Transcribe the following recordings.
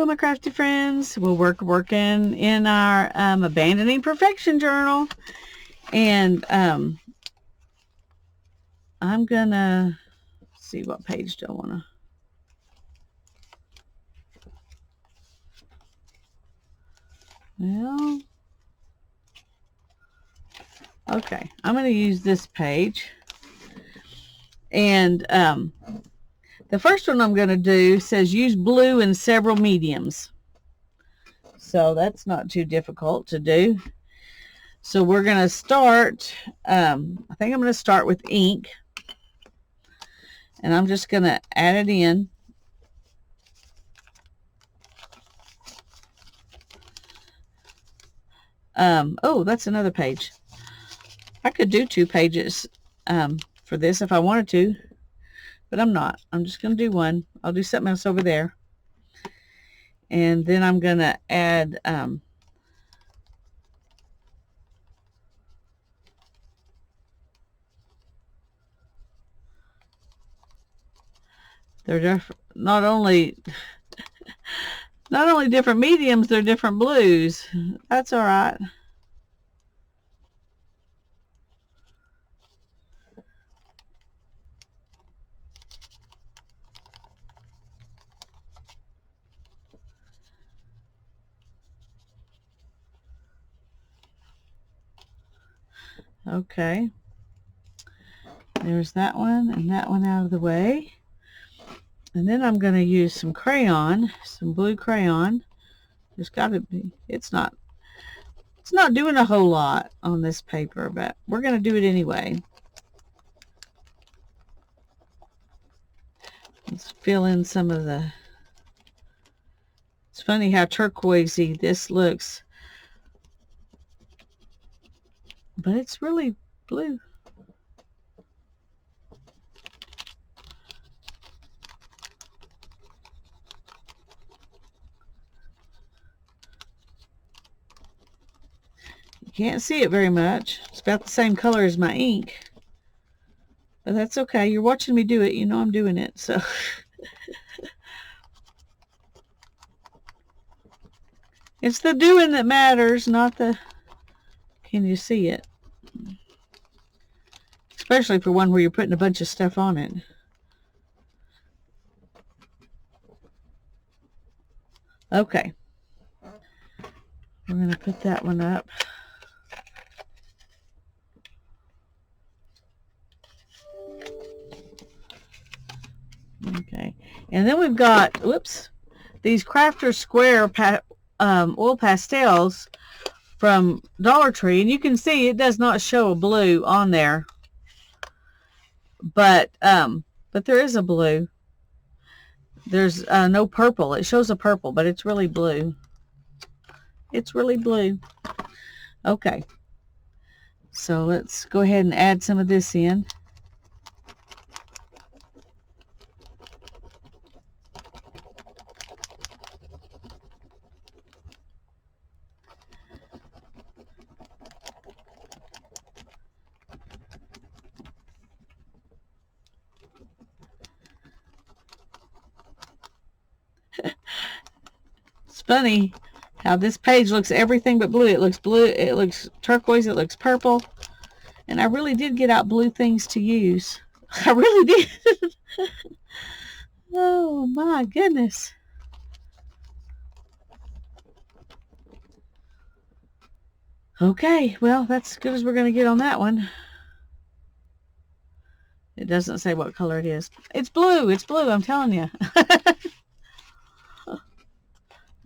my crafty friends. We'll working in our Abandoning Perfection journal. And I'm gonna see what page do I want to. Well, okay, I'm going to use this page. And the first one I'm going to do says use blue in several mediums. So that's not too difficult to do. So we're going to start, I think I'm going to start with ink. And I'm just going to add it in. Oh, that's another page. I could do 2 pages for this if I wanted to, but I'm not. I'm just going to do one. I'll do something else over there. And then I'm going to add they're not only different mediums, they're different blues. That's all right. Okay. There's that one and that one out of the way. And then I'm going to use some crayon, some blue crayon. There's got to be, it's not doing a whole lot on this paper, but we're going to do it anyway. Let's fill in some of the, it's funny how turquoisey this looks, but it's really blue. You can't see it very much. It's about the same color as my ink. But that's okay. You're watching me do it. You know I'm doing it. So it's the doing that matters, not the can you see it. Especially for one where you're putting a bunch of stuff on it. Okay. We're going to put that one up. Okay. And then we've got, whoops, these Crafter's Square oil pastels from Dollar Tree. And you can see it does not show a blue on there. But there is a blue. There's no purple. It shows a purple, but it's really blue. It's really blue. Okay. So let's go ahead and add some of this in. It's funny how this page looks everything but blue. It looks blue, it looks turquoise, it looks purple. And I really did get out blue things to use. I really did. Oh my goodness. Okay, well, that's as good as we're going to get on that one. It doesn't say what color it is. It's blue. It's blue, I'm telling you.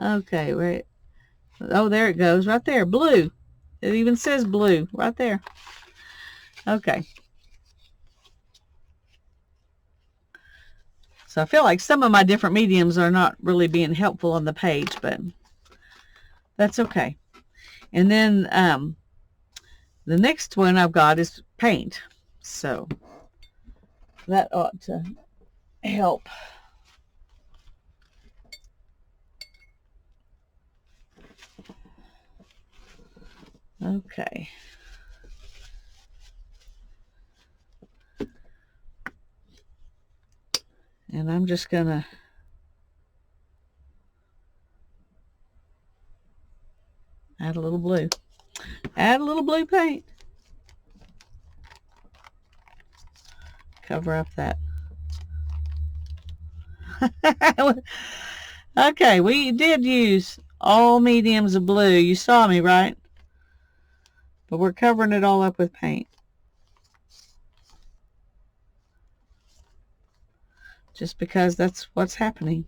Okay, wait. Oh, there it goes. Right there. Blue. It even says blue. Right there. Okay. So I feel like some of my different mediums are not really being helpful on the page, but that's okay. And then the next one I've got is paint. So that ought to help. Okay. And I'm just gonna Add a little blue. Add a little blue paint. Cover up that. Okay, we did use all mediums of blue. You saw me, right? But we're covering it all up with paint. Just because that's what's happening.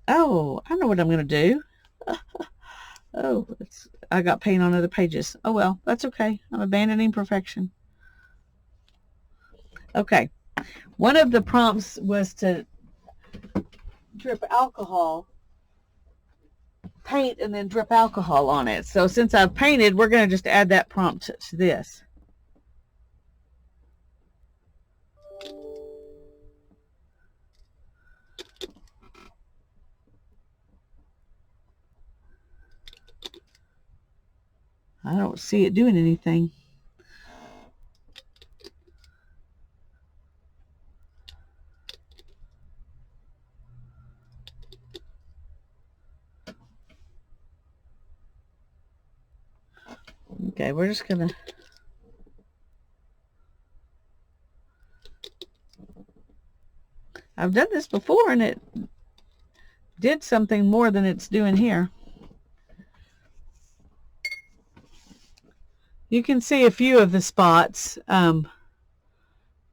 Oh, I know what I'm going to do. Oh, I got paint on other pages. Oh well, that's okay. I'm abandoning perfection. Okay. One of the prompts was to drip alcohol, paint, and then drip alcohol on it. So since I've painted, we're going to just add that prompt to this. I don't see it doing anything. Okay, we're just gonna I've done this before and it did something more than it's doing here. You can see a few of the spots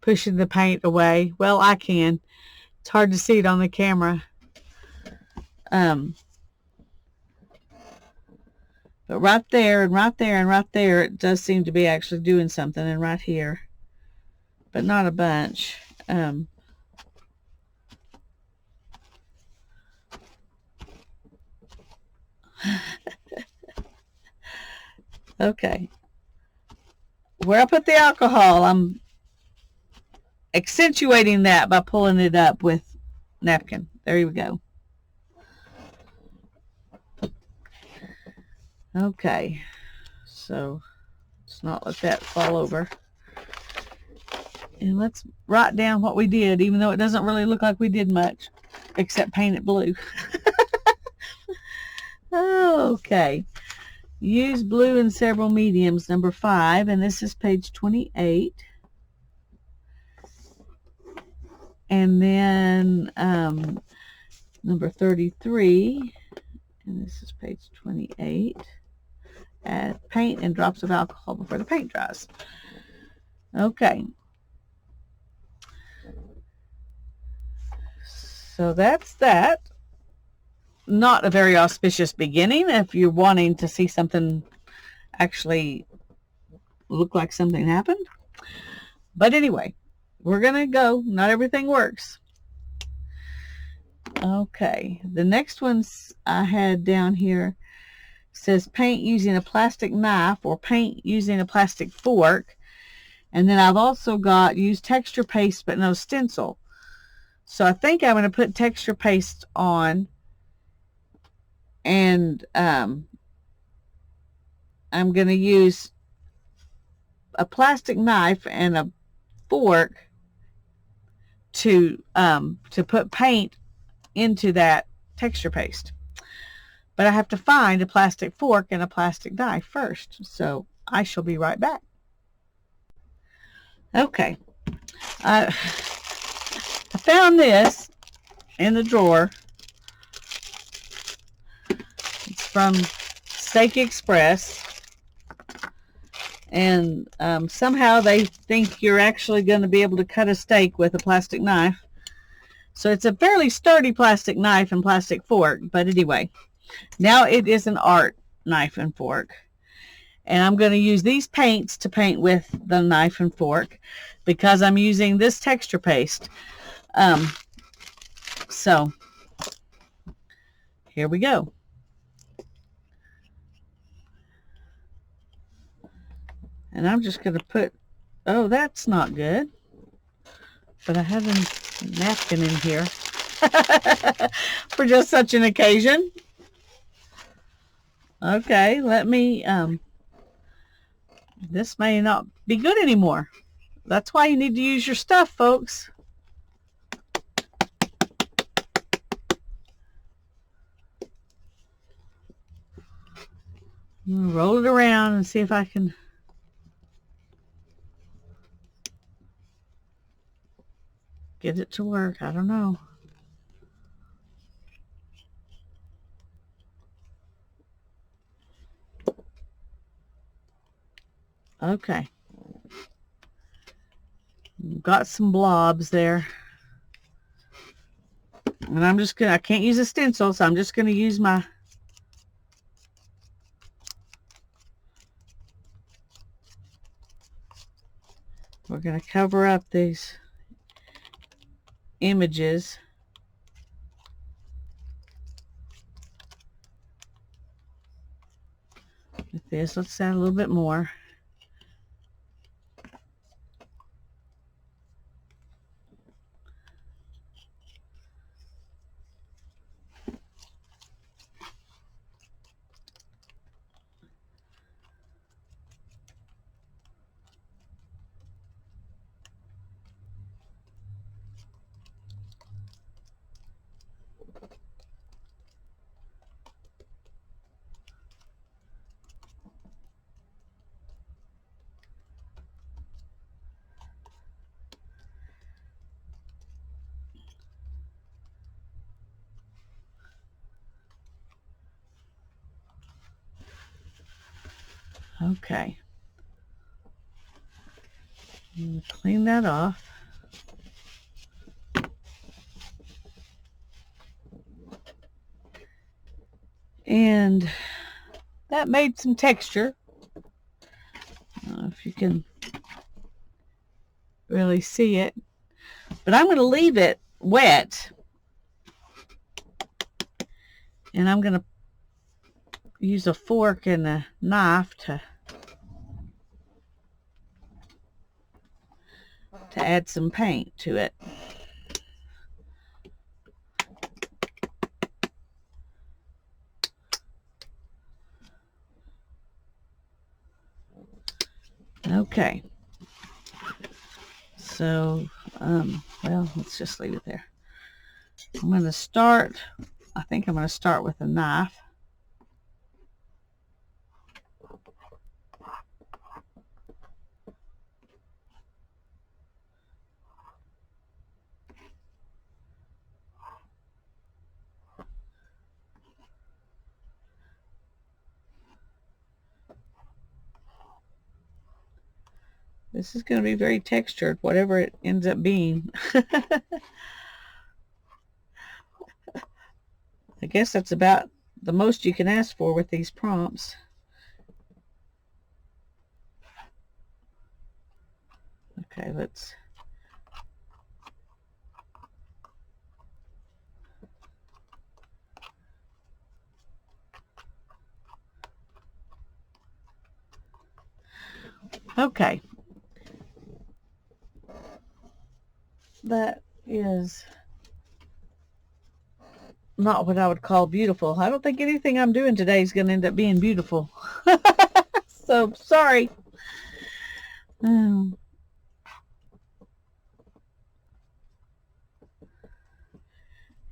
pushing the paint away. Well, I can. It's hard to see it on the camera. But right there and right there and right there, it does seem to be actually doing something, and right here. But not a bunch. Okay. Where I put the alcohol, I'm accentuating that by pulling it up with napkin. There you go. Okay, so let's not let that fall over. And let's write down what we did, even though it doesn't really look like we did much, except paint it blue. Okay. Use blue in several mediums, number 5, and this is page 28. And then number 33, and this is page 28. Add paint and drops of alcohol before the paint dries. Okay. So that's that. Not a very auspicious beginning if you're wanting to see something actually look like something happened. But anyway, we're going to go. Not everything works. Okay. The next ones I had down here says paint using a plastic knife or paint using a plastic fork. And then I've also got use texture paste but no stencil. So I think I'm going to put texture paste on, and I'm going to use a plastic knife and a fork to put paint into that texture paste. But I have to find a plastic fork and a plastic knife first, so I shall be right back. Okay, I found this in the drawer. It's from Steak Express, and somehow they think you're actually going to be able to cut a steak with a plastic knife. So it's a fairly sturdy plastic knife and plastic fork, but anyway, now it is an art knife and fork. And I'm going to use these paints to paint with the knife and fork because I'm using this texture paste. So here we go. And I'm just going to put, oh, that's not good. But I have a napkin in here for just such an occasion. Okay, let me, this may not be good anymore. That's why you need to use your stuff, folks. I'm gonna roll it around and see if I can get it to work. I don't know. Okay. Got some blobs there. And I'm just gonna, I can't use a stencil, so I'm just gonna use my we're gonna cover up these images. With this, let's add a little bit more. Okay. Clean that off. And that made some texture. I don't know if you can really see it. But I'm going to leave it wet. And I'm going to use a fork and a knife to add some paint to it. Okay. So, well, let's just leave it there. I'm going to start, I think I'm going to start with a knife. This is going to be very textured, whatever it ends up being. I guess that's about the most you can ask for with these prompts. Okay, let's... Okay. That is not what I would call beautiful. I don't think anything I'm doing today is going to end up being beautiful. So, sorry.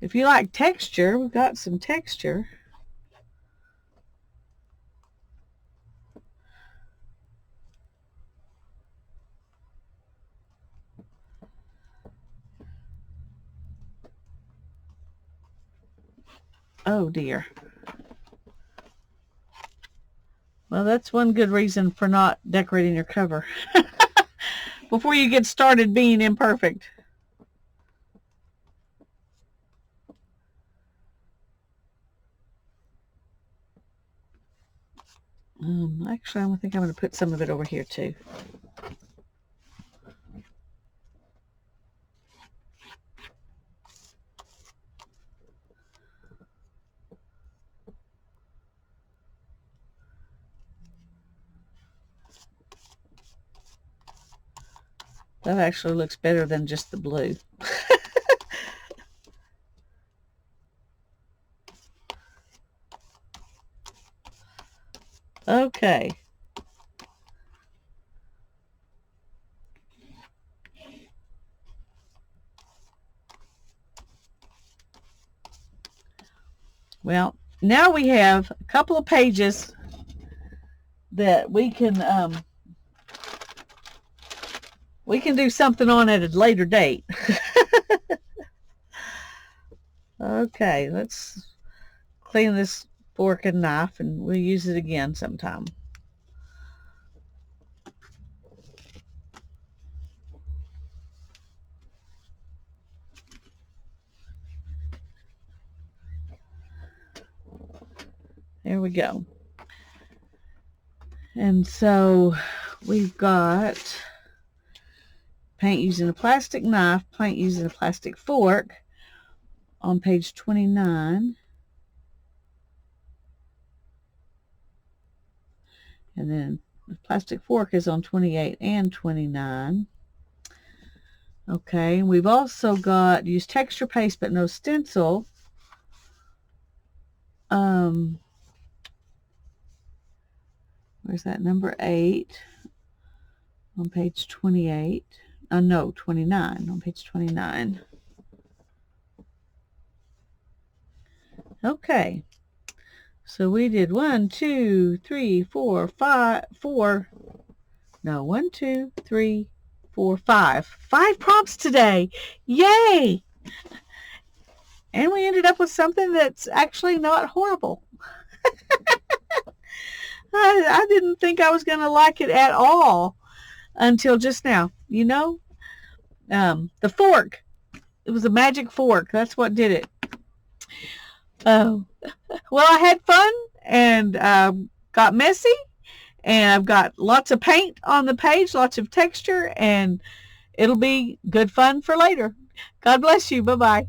If you like texture, we've got some texture. Oh dear. Well, that's one good reason for not decorating your cover before you get started being imperfect. Actually, I think I'm going to put some of it over here too. That actually looks better than just the blue. Okay. Well, now we have a couple of pages that we can do something on at a later date. Okay, let's clean this fork and knife, and we'll use it again sometime. There we go. And so we've got paint using a plastic knife, paint using a plastic fork on page 29. And then the plastic fork is on 28 and 29. Okay, we've also got use texture paste but no stencil. Where's that? Number 8 on page 28. No, 29 on page 29. Okay, so we did 1, 2, 3, 4, 5. No, 1, 2, 3, 4, 5. 5 prompts today. Yay! And we ended up with something that's actually not horrible. I didn't think I was going to like it at all until just now. You know, the fork. It was a magic fork. That's what did it. Well, I had fun and got messy, and I've got lots of paint on the page, lots of texture, and it'll be good fun for later. God bless you. Bye-bye.